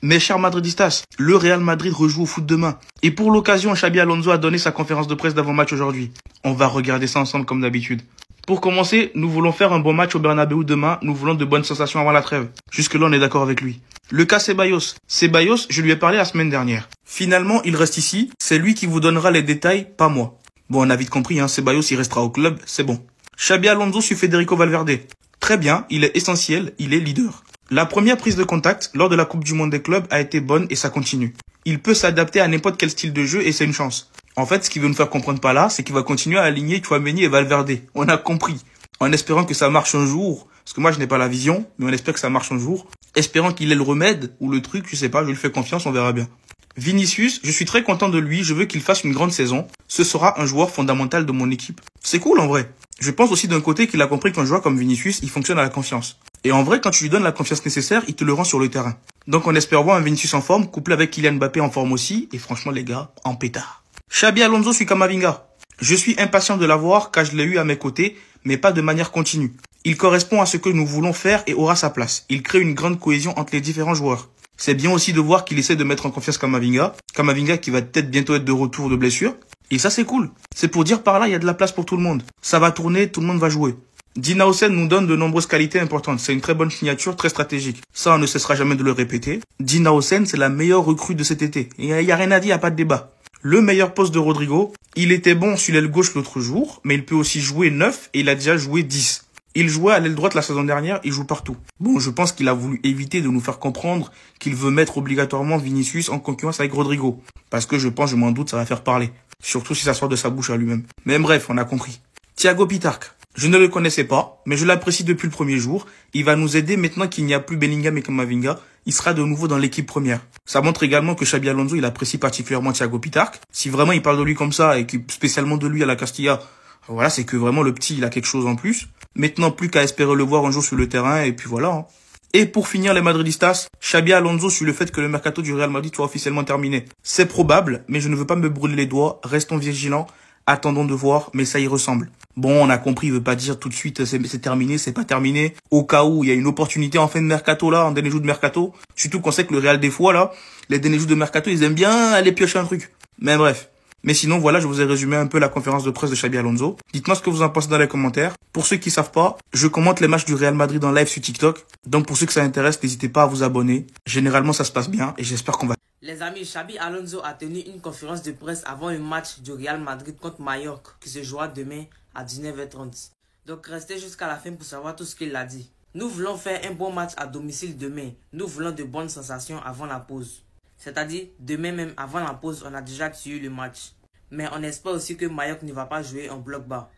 Mes chers madridistas, le Real Madrid rejoue au foot demain. Et pour l'occasion, Xabi Alonso a donné sa conférence de presse d'avant-match aujourd'hui. On va regarder ça ensemble comme d'habitude. Pour commencer, nous voulons faire un bon match au Bernabéu demain. Nous voulons de bonnes sensations avant la trêve. Jusque-là, on est d'accord avec lui. Le cas Ceballos. Ceballos, je lui ai parlé la semaine dernière. Finalement, il reste ici. C'est lui qui vous donnera les détails, pas moi. Bon, on a vite compris, Ceballos, il restera au club, c'est bon. Xabi Alonso sur Federico Valverde. Très bien, il est essentiel, il est leader. La première prise de contact lors de la Coupe du Monde des clubs a été bonne et ça continue. Il peut s'adapter à n'importe quel style de jeu et c'est une chance. En fait, ce qu'il veut nous faire comprendre par là, c'est qu'il va continuer à aligner Tchouaméni et Valverde. On a compris. En espérant que ça marche un jour, parce que moi je n'ai pas la vision, mais on espère que ça marche un jour. Espérant qu'il ait le remède ou le truc, je sais pas, je lui fais confiance, on verra bien. Vinicius, je suis très content de lui, je veux qu'il fasse une grande saison. Ce sera un joueur fondamental de mon équipe. C'est cool en vrai. Je pense aussi d'un côté qu'il a compris qu'un joueur comme Vinicius, il fonctionne à la confiance. Et en vrai, quand tu lui donnes la confiance nécessaire, il te le rend sur le terrain. Donc on espère voir un Vinicius en forme, couplé avec Kylian Mbappé en forme aussi. Et franchement les gars, en pétard. Xabi Alonso suit Camavinga. Je suis impatient de l'avoir car je l'ai eu à mes côtés, mais pas de manière continue. Il correspond à ce que nous voulons faire et aura sa place. Il crée une grande cohésion entre les différents joueurs. C'est bien aussi de voir qu'il essaie de mettre en confiance Camavinga. Camavinga qui va peut-être bientôt être de retour de blessure. Et ça c'est cool. C'est pour dire par là, il y a de la place pour tout le monde. Ça va tourner, tout le monde va jouer. Dina Hussein nous donne de nombreuses qualités importantes. C'est une très bonne signature, très stratégique. Ça, on ne cessera jamais de le répéter. Dina Hussein, c'est la meilleure recrue de cet été. Il y a rien à dire, il n'y a pas de débat. Le meilleur poste de Rodrigo, il était bon sur l'aile gauche l'autre jour, mais il peut aussi jouer 9 et il a déjà joué 10. Il jouait à l'aile droite la saison dernière, il joue partout. Bon, je pense qu'il a voulu éviter de nous faire comprendre qu'il veut mettre obligatoirement Vinicius en concurrence avec Rodrigo. Parce que je m'en doute, ça va faire parler. Surtout si ça sort de sa bouche à lui-même. Mais bref, on a compris. Thiago Pittarque. Je ne le connaissais pas, mais je l'apprécie depuis le premier jour. Il va nous aider maintenant qu'il n'y a plus Bellingham et Camavinga. Il sera de nouveau dans l'équipe première. Ça montre également que Xabi Alonso, il apprécie particulièrement Thiago Pittarque. Si vraiment il parle de lui comme ça et spécialement de lui à la Castilla, voilà, c'est que vraiment le petit, il a quelque chose en plus. Maintenant, plus qu'à espérer le voir un jour sur le terrain et puis voilà. Et pour finir les Madridistas, Xabi Alonso sur le fait que le mercato du Real Madrid soit officiellement terminé. C'est probable, mais je ne veux pas me brûler les doigts. Restons vigilants. Attendons de voir, mais ça y ressemble. Bon, on a compris, il veut pas dire tout de suite c'est terminé, c'est pas terminé. Au cas où il y a une opportunité en fin de mercato là, en dernier jour de mercato. Surtout qu'on sait que le Real des fois là, les derniers jours de mercato, ils aiment bien aller piocher un truc. Mais bref. Mais sinon, voilà, je vous ai résumé un peu la conférence de presse de Xabi Alonso. Dites-moi ce que vous en pensez dans les commentaires. Pour ceux qui savent pas, je commente les matchs du Real Madrid en live sur TikTok. Donc pour ceux que ça intéresse, n'hésitez pas à vous abonner. Généralement, ça se passe bien et j'espère qu'on va... Les amis, Xabi Alonso a tenu une conférence de presse avant un match du Real Madrid contre Mallorca qui se jouera demain à 19h30. Donc restez jusqu'à la fin pour savoir tout ce qu'il a dit. Nous voulons faire un bon match à domicile demain. Nous voulons de bonnes sensations avant la pause. C'est-à-dire, demain même avant la pause, on a déjà tué le match. Mais on espère aussi que Mallorca ne va pas jouer en bloc bas.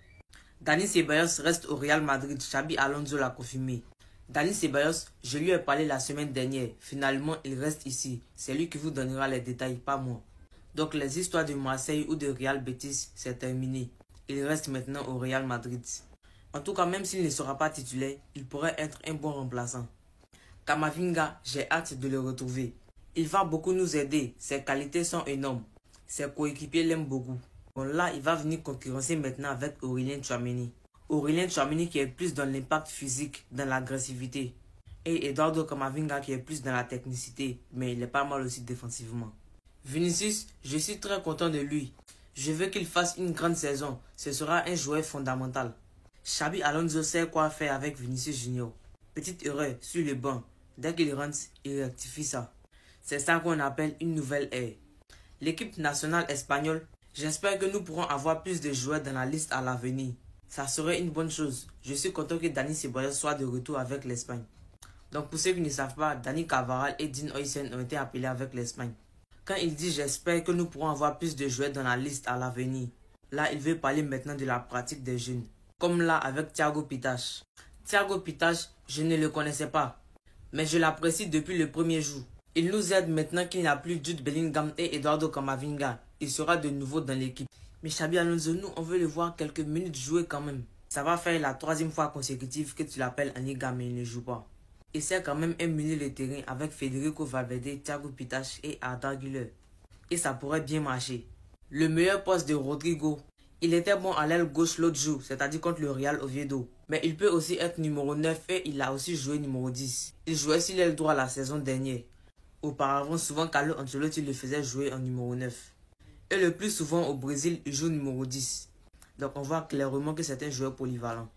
Dani Ceballos reste au Real Madrid, Xabi Alonso l'a confirmé. Dani Ceballos, je lui ai parlé la semaine dernière. Finalement, il reste ici. C'est lui qui vous donnera les détails, pas moi. Donc les histoires de Marseille ou de Real Betis, c'est terminé. Il reste maintenant au Real Madrid. En tout cas, même s'il ne sera pas titulaire, il pourrait être un bon remplaçant. Camavinga, j'ai hâte de le retrouver. Il va beaucoup nous aider. Ses qualités sont énormes. Ses coéquipiers l'aiment beaucoup. Bon là, il va venir concurrencer maintenant avec Aurélien Tchouaméni. Aurélien Tchouaméni qui est plus dans l'impact physique, dans l'agressivité. Et Eduardo Camavinga qui est plus dans la technicité, mais il est pas mal aussi défensivement. Vinicius, je suis très content de lui. Je veux qu'il fasse une grande saison. Ce sera un joueur fondamental. Xabi Alonso sait quoi faire avec Vinicius Junior. Petite erreur sur le banc. Dès qu'il rentre, il rectifie ça. C'est ça qu'on appelle une nouvelle ère. L'équipe nationale espagnole, j'espère que nous pourrons avoir plus de joueurs dans la liste à l'avenir. Ça serait une bonne chose. Je suis content que Dani Ceballos soit de retour avec l'Espagne. Donc pour ceux qui ne savent pas, Dani Carvajal et Dean Huijsen ont été appelés avec l'Espagne. Quand il dit j'espère que nous pourrons avoir plus de joueurs dans la liste à l'avenir, là il veut parler maintenant de la pratique des jeunes. Comme là avec Thiago Pittarque. Thiago Pittarque, je ne le connaissais pas, mais je l'apprécie depuis le premier jour. Il nous aide maintenant qu'il n'y a plus Jude Bellingham et Eduardo Camavinga. Il sera de nouveau dans l'équipe. Mais Xabi Alonso, nous, on veut le voir quelques minutes jouer quand même. Ça va faire la 3e fois consécutive que tu l'appelles en Liga, mais il ne joue pas. Il sert quand même un milieu de terrain avec Federico Valverde, Thiago Pittarque et Arda Güler. Et ça pourrait bien marcher. Le meilleur poste de Rodrigo. Il était bon à l'aile gauche l'autre jour, c'est-à-dire contre le Real Oviedo. Mais il peut aussi être numéro 9 et il a aussi joué numéro 10. Il jouait sur l'aile droite la saison dernière. Auparavant, souvent Carlo Ancelotti le faisait jouer en numéro 9. Et le plus souvent au Brésil, il joue numéro 10. Donc on voit clairement que c'est un joueur polyvalent.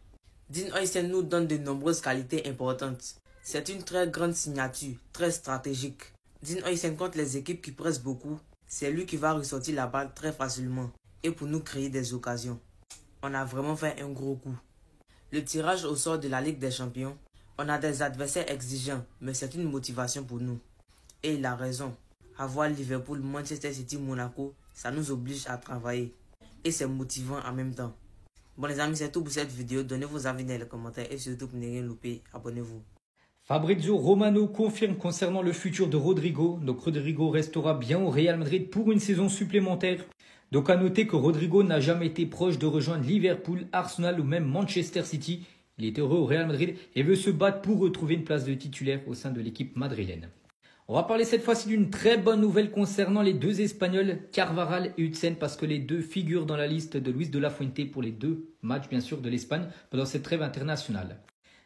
Dean Huijsen nous donne de nombreuses qualités importantes. C'est une très grande signature, très stratégique. Dean Huijsen contre les équipes qui pressent beaucoup, c'est lui qui va ressortir la balle très facilement et pour nous créer des occasions. On a vraiment fait un gros coup. Le tirage au sort de la Ligue des Champions, on a des adversaires exigeants, mais c'est une motivation pour nous. Et il a raison. Avoir Liverpool, Manchester City, Monaco, ça nous oblige à travailler. Et c'est motivant en même temps. Bon les amis, c'est tout pour cette vidéo. Donnez vos avis dans les commentaires et surtout pour ne rien louper, abonnez-vous. Fabrizio Romano confirme concernant le futur de Rodrigo. Donc Rodrigo restera bien au Real Madrid pour une saison supplémentaire. Donc à noter que Rodrigo n'a jamais été proche de rejoindre Liverpool, Arsenal ou même Manchester City. Il est heureux au Real Madrid et veut se battre pour retrouver une place de titulaire au sein de l'équipe madrilène. On va parler cette fois-ci d'une très bonne nouvelle concernant les deux Espagnols, Carvajal et Huijsen, parce que les deux figurent dans la liste de Luis de la Fuente pour les deux matchs bien sûr de l'Espagne pendant cette trêve internationale.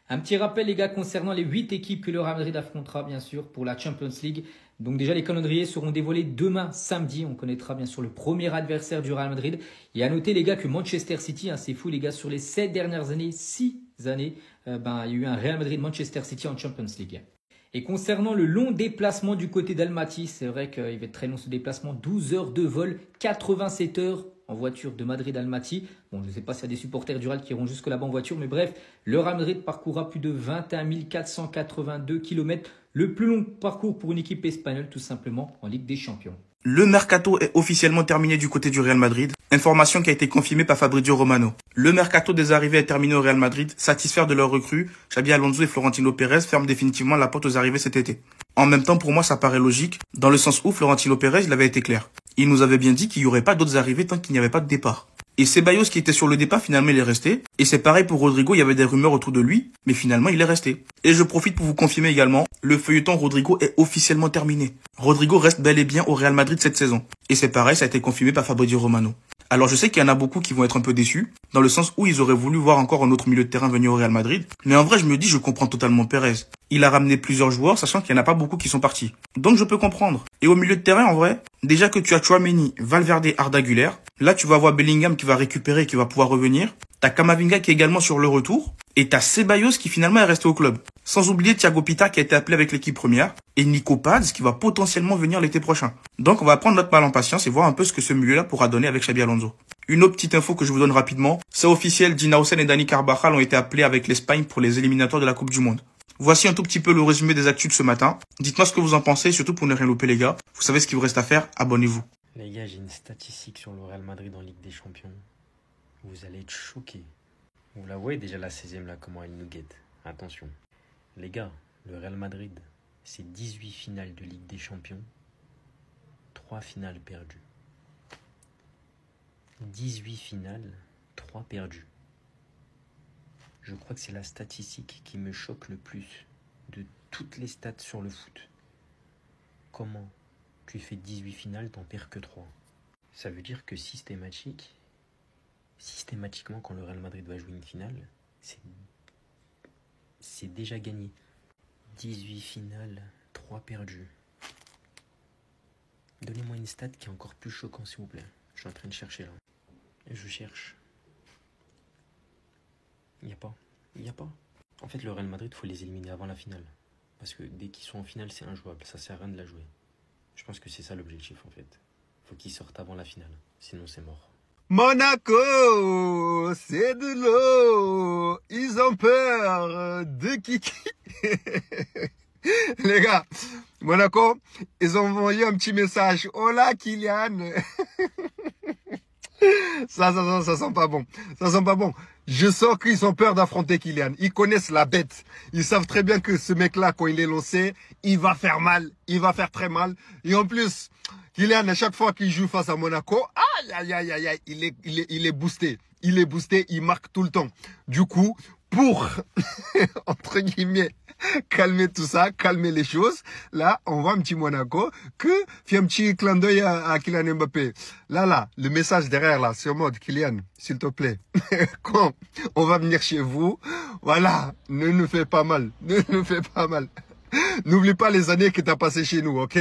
Un petit rappel les gars concernant les 8 équipes que le Real Madrid affrontera bien sûr pour la Champions League. Donc déjà les calendriers seront dévoilés demain samedi, on connaîtra bien sûr le premier adversaire du Real Madrid. Et à noter les gars que Manchester City, c'est fou les gars, sur les 7 dernières années, 6 années, il y a eu un Real Madrid-Manchester City en Champions League. Et concernant le long déplacement du côté d'Almaty, c'est vrai qu'il va être très long ce déplacement, 12 heures de vol, 87 heures en voiture de Madrid à Almaty. Bon, je ne sais pas s'il y a des supporters du Real qui iront jusque là-bas en voiture, mais bref, le Real Madrid parcourra plus de 21 482 km, le plus long parcours pour une équipe espagnole tout simplement en Ligue des Champions. Le mercato est officiellement terminé du côté du Real Madrid. Information qui a été confirmée par Fabrizio Romano. Le mercato des arrivées est terminé au Real Madrid. Satisfaire de leurs recrues, Xabi Alonso et Florentino Pérez ferment définitivement la porte aux arrivées cet été. En même temps, pour moi, ça paraît logique, dans le sens où Florentino Pérez, il avait été clair. Il nous avait bien dit qu'il n'y aurait pas d'autres arrivées tant qu'il n'y avait pas de départ. Et Ceballos qui était sur le départ, finalement il est resté. Et c'est pareil pour Rodrigo, il y avait des rumeurs autour de lui, mais finalement il est resté. Et je profite pour vous confirmer également, le feuilleton Rodrigo est officiellement terminé. Rodrigo reste bel et bien au Real Madrid cette saison. Et c'est pareil, ça a été confirmé par Fabrizio Romano. Alors je sais qu'il y en a beaucoup qui vont être un peu déçus, dans le sens où ils auraient voulu voir encore un autre milieu de terrain venir au Real Madrid. Mais en vrai, je me dis, je comprends totalement Pérez. Il a ramené plusieurs joueurs, sachant qu'il n'y en a pas beaucoup qui sont partis. Donc je peux comprendre. Et au milieu de terrain, en vrai, déjà que tu as Tchouaméni, Valverde, Arda Güler, là tu vas voir Bellingham qui va récupérer et qui va pouvoir revenir. T'as Camavinga qui est également sur le retour. Et t'as Ceballos qui finalement est resté au club. Sans oublier Thiago Pita qui a été appelé avec l'équipe première. Et Nico Paz qui va potentiellement venir l'été prochain. Donc on va prendre notre mal en patience et voir un peu ce que ce milieu-là pourra donner avec Xabi Alonso. Une autre petite info que je vous donne rapidement. C'est officiel, Dina Hussein et Dani Carvajal ont été appelés avec l'Espagne pour les éliminatoires de la Coupe du Monde. Voici un tout petit peu le résumé des actus de ce matin. Dites-moi ce que vous en pensez, surtout pour ne rien louper les gars. Vous savez ce qu'il vous reste à faire, abonnez-vous. Les gars, j'ai une statistique sur le Real Madrid en Ligue des Champions. Vous allez être choqués. Vous la voyez déjà la 16e là, comment elle nous guette. Attention. Les gars, le Real Madrid, c'est 18 finales de Ligue des Champions. 3 finales perdues. 18 finales, 3 perdues. Je crois que c'est la statistique qui me choque le plus de toutes les stats sur le foot. Comment tu fais 18 finales, t'en perds que 3? Ça veut dire que systématiquement, quand le Real Madrid va jouer une finale, c'est déjà gagné. 18 finales, 3 perdues. Donnez-moi une stat qui est encore plus choquante, s'il vous plaît. Je suis en train de chercher là. Je cherche. Il n'y a pas. En fait, le Real Madrid, il faut les éliminer avant la finale. Parce que dès qu'ils sont en finale, c'est injouable. Ça sert à rien de la jouer. Je pense que c'est ça l'objectif, en fait. Il faut qu'ils sortent avant la finale. Sinon, c'est mort. Monaco, c'est de l'eau. Ils ont peur de Kiki. Les gars, Monaco, ils ont envoyé un petit message. Hola, Kylian. Ça sent pas bon. Ça sent pas bon. Je sens qu'ils ont peur d'affronter Kylian. Ils connaissent la bête. Ils savent très bien que ce mec-là, quand il est lancé, il va faire mal. Il va faire très mal. Et en plus, Kylian, à chaque fois qu'il joue face à Monaco, il est boosté. Il est boosté, il marque tout le temps. Du coup, pour, entre guillemets, calmer tout ça, calmer les choses, là, on voit un petit Monaco que fait un petit clin d'œil à Kylian Mbappé. Là, le message derrière, là, c'est en mode, Kylian, s'il te plaît, quand on va venir chez vous, voilà, ne nous fais pas mal, ne nous fais pas mal. N'oublie pas les années que tu as passées chez nous, ok?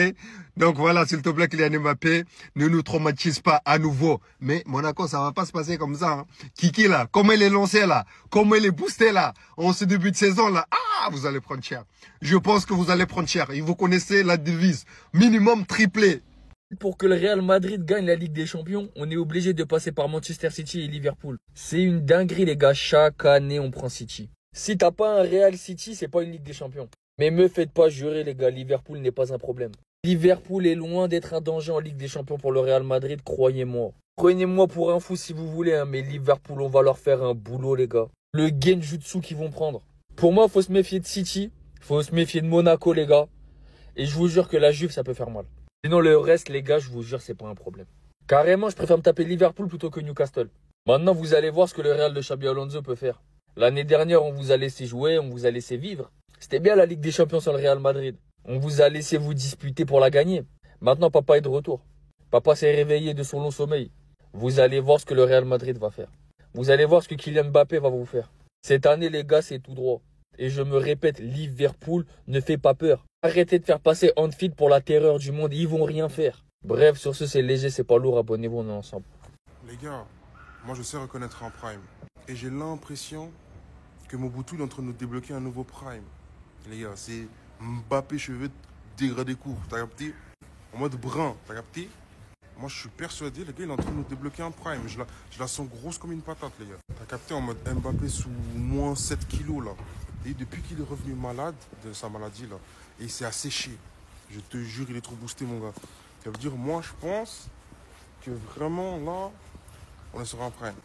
Donc voilà, s'il te plaît, Kylian Mbappé, ne nous traumatise pas à nouveau. Mais Monaco, ça va pas se passer comme ça. Hein. Kiki, là, comment il est lancé, là, comment il est boosté, là, en ce début de saison, là, vous allez prendre cher. Je pense que vous allez prendre cher. Et vous connaissez la devise, minimum triplé. Pour que le Real Madrid gagne la Ligue des Champions, on est obligé de passer par Manchester City et Liverpool. C'est une dinguerie, les gars. Chaque année, on prend City. Si t'as pas un Real City, c'est pas une Ligue des Champions. Mais me faites pas jurer, les gars. Liverpool n'est pas un problème. Liverpool est loin d'être un danger en Ligue des Champions pour le Real Madrid, croyez-moi. Prenez-moi pour un fou si vous voulez, hein, mais Liverpool, on va leur faire un boulot, les gars. Le genjutsu qu'ils vont prendre. Pour moi, faut se méfier de City. Faut se méfier de Monaco, les gars. Et je vous jure que la Juve, ça peut faire mal. Sinon, le reste, les gars, je vous jure, c'est pas un problème. Carrément, je préfère me taper Liverpool plutôt que Newcastle. Maintenant, vous allez voir ce que le Real de Xabi Alonso peut faire. L'année dernière, on vous a laissé jouer, on vous a laissé vivre. C'était bien la Ligue des Champions sur le Real Madrid. On vous a laissé vous disputer pour la gagner. Maintenant, papa est de retour. Papa s'est réveillé de son long sommeil. Vous allez voir ce que le Real Madrid va faire. Vous allez voir ce que Kylian Mbappé va vous faire. Cette année, les gars, c'est tout droit. Et je me répète, Liverpool ne fait pas peur. Arrêtez de faire passer Anfield pour la terreur du monde. Ils vont rien faire. Bref, sur ce, c'est léger, c'est pas lourd. Abonnez-vous, on est ensemble. Les gars, moi je sais reconnaître un prime. Et j'ai l'impression que Mobutu est en train de nous débloquer un nouveau prime. Les gars, c'est Mbappé cheveux dégradés courts, t'as capté? En mode brun, t'as capté? Moi je suis persuadé, les gars, il est en train de nous débloquer un prime. Je la sens grosse comme une patate, les gars. T'as capté en mode Mbappé sous moins 7 kilos là. Et depuis qu'il est revenu malade de sa maladie là, et il s'est asséché. Je te jure, il est trop boosté, mon gars. Ça veut dire, moi je pense que vraiment là, on est sur un prime.